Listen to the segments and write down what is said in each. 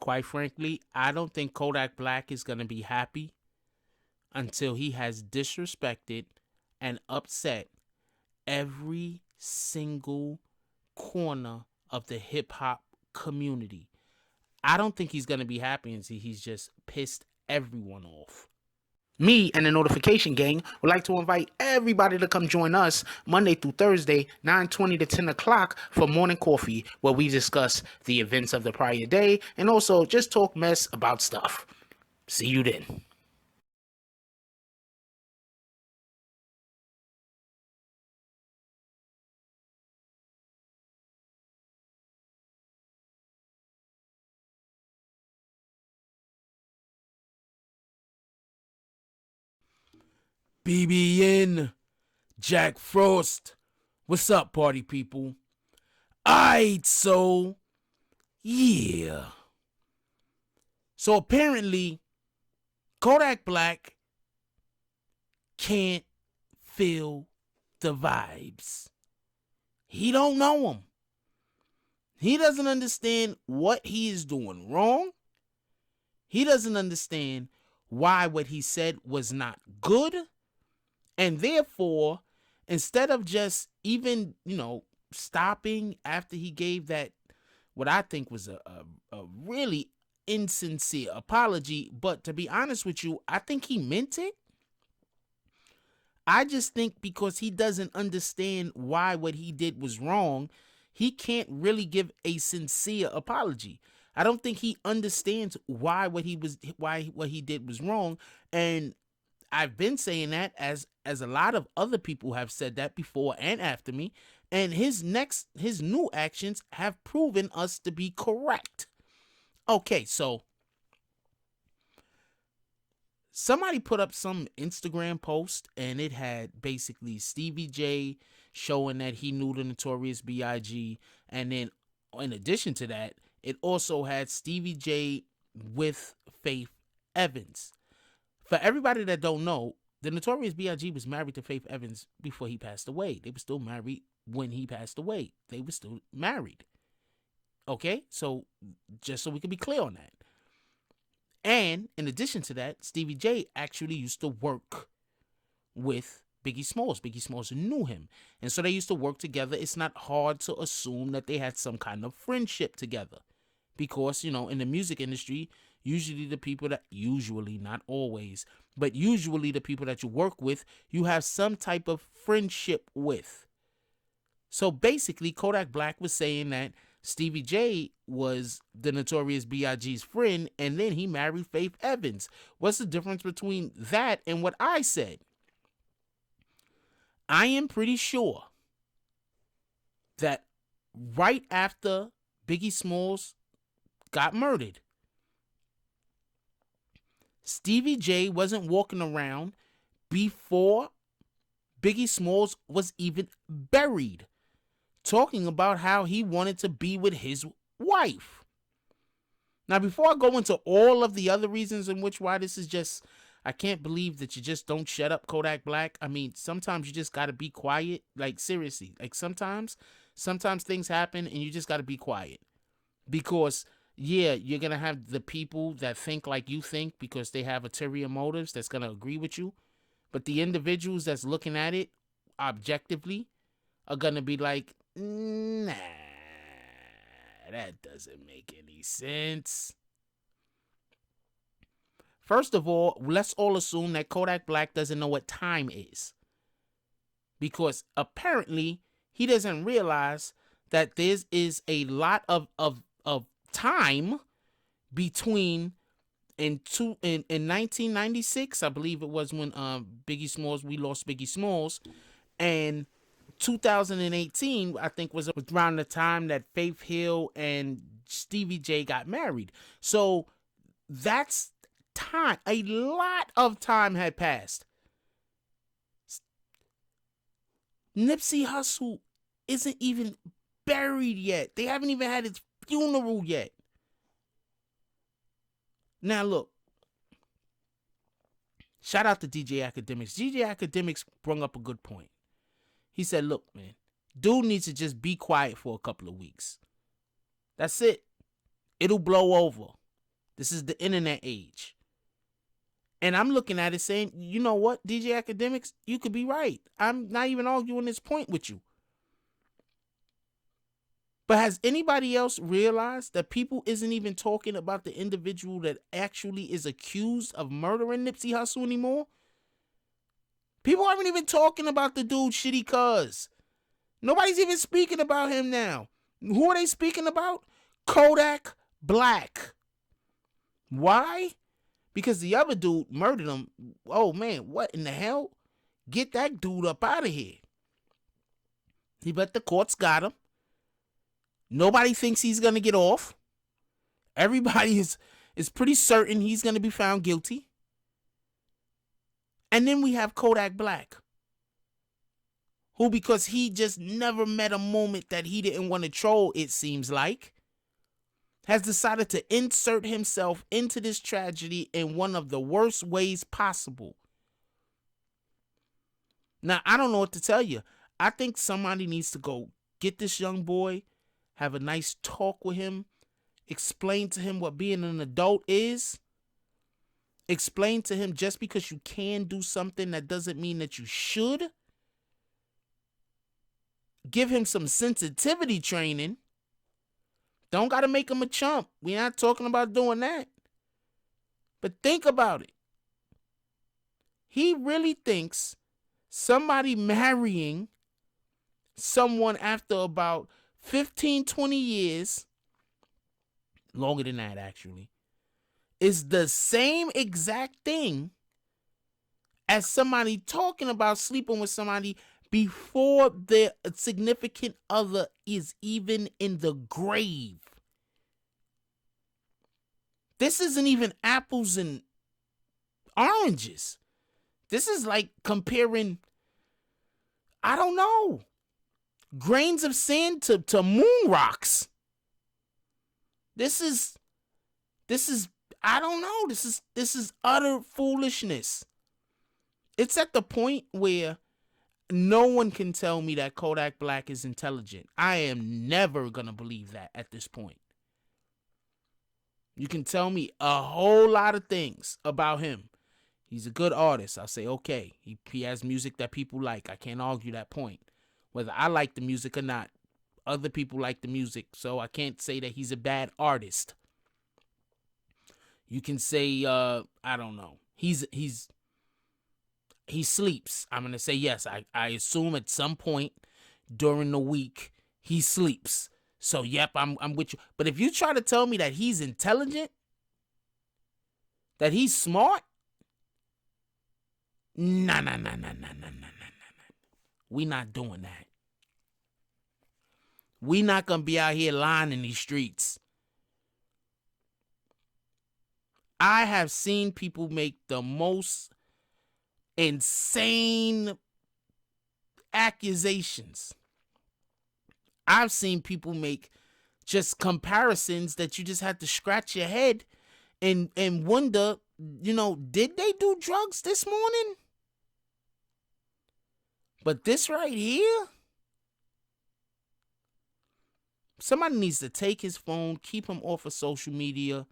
quite frankly, I don't think Kodak Black is going to be happy until he has disrespected and upset every single corner of the hip hop community. I don't think he's going to be happy until he's just pissed everyone off. Me and the Notification Gang would like to invite everybody to come join us Monday through Thursday, 9:20 to 10 o'clock for morning coffee, where we discuss the events of the prior day and also just talk mess about stuff. See you then. BBN, Jack Frost. What's up, party people? Aight, so, yeah. So apparently, Kodak Black can't feel the vibes. He don't know them. He doesn't understand what he is doing wrong. He doesn't understand why what he said was not good. And therefore, instead of just even, stopping after he gave that, what I think was a really insincere apology, but to be honest with you, I think he meant it. I just think because he doesn't understand why what he did was wrong, he can't really give a sincere apology. I don't think he understands why what he did was wrong. And I've been saying that as a lot of other people have said that before and after me, and his new actions have proven us to be correct. Okay, so somebody put up some Instagram post and it had basically Stevie J showing that he knew the Notorious BIG, and then in addition to that, it also had Stevie J with Faith Evans. For everybody that don't know, the Notorious B.I.G. was married to Faith Evans before he passed away. They were still married when he passed away. They were still married. Okay? So, just so we can be clear on that. And, in addition to that, Stevie J actually used to work with Biggie Smalls. Biggie Smalls knew him. And so they used to work together. It's not hard to assume that they had some kind of friendship together. Because, in the music industry, usually, not always, but usually the people that you work with, you have some type of friendship with. So basically, Kodak Black was saying that Stevie J was the Notorious B.I.G.'s friend, and then he married Faith Evans. What's the difference between that and what I said? I am pretty sure that right after Biggie Smalls got murdered, Stevie J wasn't walking around before Biggie Smalls was even buried, talking about how he wanted to be with his wife. Now, before I go into all of the other reasons in which why this is just, I can't believe that you just don't shut up, Kodak Black. I mean, sometimes you just got to be quiet. Like, seriously. Like, sometimes things happen and you just got to be quiet. Because, yeah, you're going to have the people that think like you think because they have ulterior motives that's going to agree with you. But the individuals that's looking at it objectively are going to be like, nah, that doesn't make any sense. First of all, let's all assume that Kodak Black doesn't know what time is. Because apparently he doesn't realize that there is a lot of time between in 1996, I believe it was when we lost Biggie Smalls, and 2018, I think was around the time that Faith Hill and Stevie J got married. So that's time. A lot of time had passed. Nipsey Hussle isn't even buried yet. They haven't even had his funeral yet. Now look, shout out to DJ Academics. DJ Academics brought up a good point. He said, look, man, dude needs to just be quiet for a couple of weeks. That's it. It'll blow over. This is the internet age. And I'm looking at it saying, you know what, DJ Academics, you could be right. I'm not even arguing this point with you. But has anybody else realized that people isn't even talking about the individual that actually is accused of murdering Nipsey Hussle anymore? People aren't even talking about the dude Shitty Cuz. Nobody's even speaking about him now. Who are they speaking about? Kodak Black. Why? Because the other dude murdered him. Oh man, what in the hell? Get that dude up out of here. But the courts got him. Nobody thinks he's going to get off. Everybody is pretty certain he's going to be found guilty. And then we have Kodak Black, who, because he just never met a moment that he didn't want to troll, it seems like, has decided to insert himself into this tragedy in one of the worst ways possible. Now, I don't know what to tell you. I think somebody needs to go get this young boy, have a nice talk with him, explain to him what being an adult is. Explain to him just because you can do something, that doesn't mean that you should. Give him some sensitivity training. Don't got to make him a chump. We're not talking about doing that. But think about it. He really thinks somebody marrying someone after about 15, 20 years, longer than that actually, is the same exact thing as somebody talking about sleeping with somebody before their significant other is even in the grave. This isn't even apples and oranges. This is like comparing, I don't know, grains of sand to moon rocks. This is I don't know. This is utter foolishness. It's at the point where no one can tell me that Kodak Black is intelligent. I am never gonna believe that at this point. You can tell me a whole lot of things about him. He's a good artist. I'll say, okay, he has music that people like. I can't argue that point. Whether I like the music or not, other people like the music, so I can't say that he's a bad artist. You can say, I don't know, he sleeps. I'm gonna say yes. I assume at some point during the week he sleeps. So yep, I'm with you. But if you try to tell me that he's intelligent, that he's smart, nah. We not doing that. We not gonna be out here lying in these streets. I have seen people make the most insane accusations. I've seen people make just comparisons that you just had to scratch your head and wonder, did they do drugs this morning? But this right here, somebody needs to take his phone, keep him off of social media,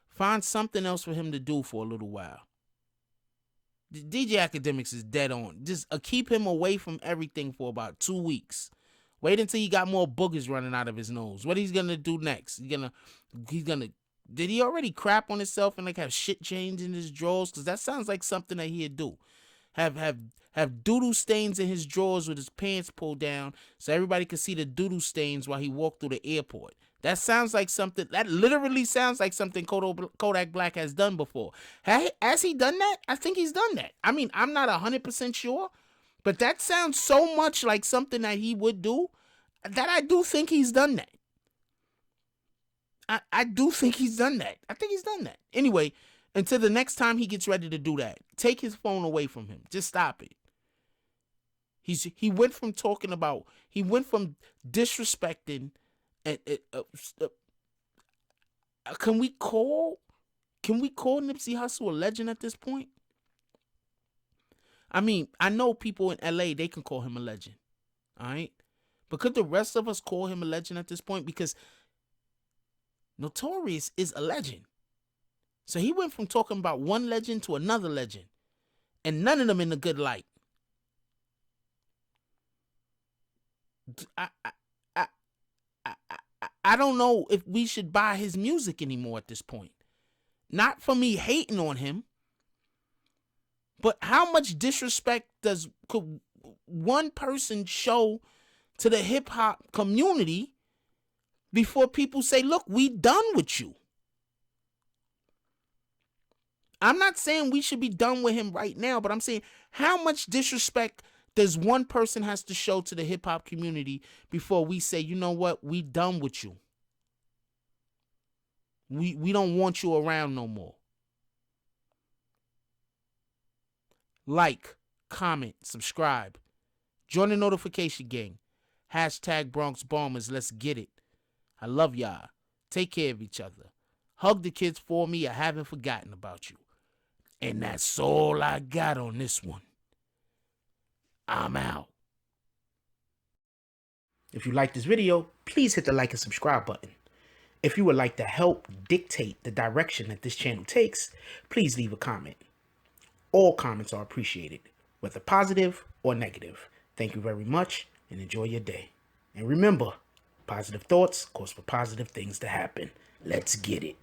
find something else for him to do for a little while. DJ Academics is dead on. Just keep him away from everything for about 2 weeks. Wait until he got more boogers running out of his nose. What he's gonna do next? He's gonna. Did he already crap on himself and have shit change in his drawers? Because that sounds like something that he'd do. Have doodle stains in his drawers with his pants pulled down so everybody could see the doodle stains while he walked through the airport. That sounds like something, that literally sounds like something Kodak Black has done before. Has he done that? I think he's done that. I mean, I'm not 100% sure, but that sounds so much like something that he would do that I do think he's done that. I do think he's done that. I think he's done that. Anyway, until the next time he gets ready to do that, take his phone away from him. Just stop it. He went from disrespecting. Can we call Nipsey Hussle a legend at this point? I mean, I know people in LA, they can call him a legend. All right? But could the rest of us call him a legend at this point? Because Notorious is a legend. So he went from talking about one legend to another legend, and none of them in a good light. I I I I don't know if we should buy his music anymore at this point. Not for me hating on him, but how much disrespect could one person show to the hip hop community before people say, look, we done with you? I'm not saying we should be done with him right now, but I'm saying how much disrespect does one person has to show to the hip hop community before we say, you know what, we done with you. We don't want you around no more. Like, comment, subscribe. Join the notification gang. Hashtag Bronx Bombers. Let's get it. I love y'all. Take care of each other. Hug the kids for me. I haven't forgotten about you. And that's all I got on this one. I'm out. If you like this video, please hit the like and subscribe button. If you would like to help dictate the direction that this channel takes, please leave a comment. All comments are appreciated, whether positive or negative. Thank you very much and enjoy your day. And remember, positive thoughts cause for positive things to happen. Let's get it.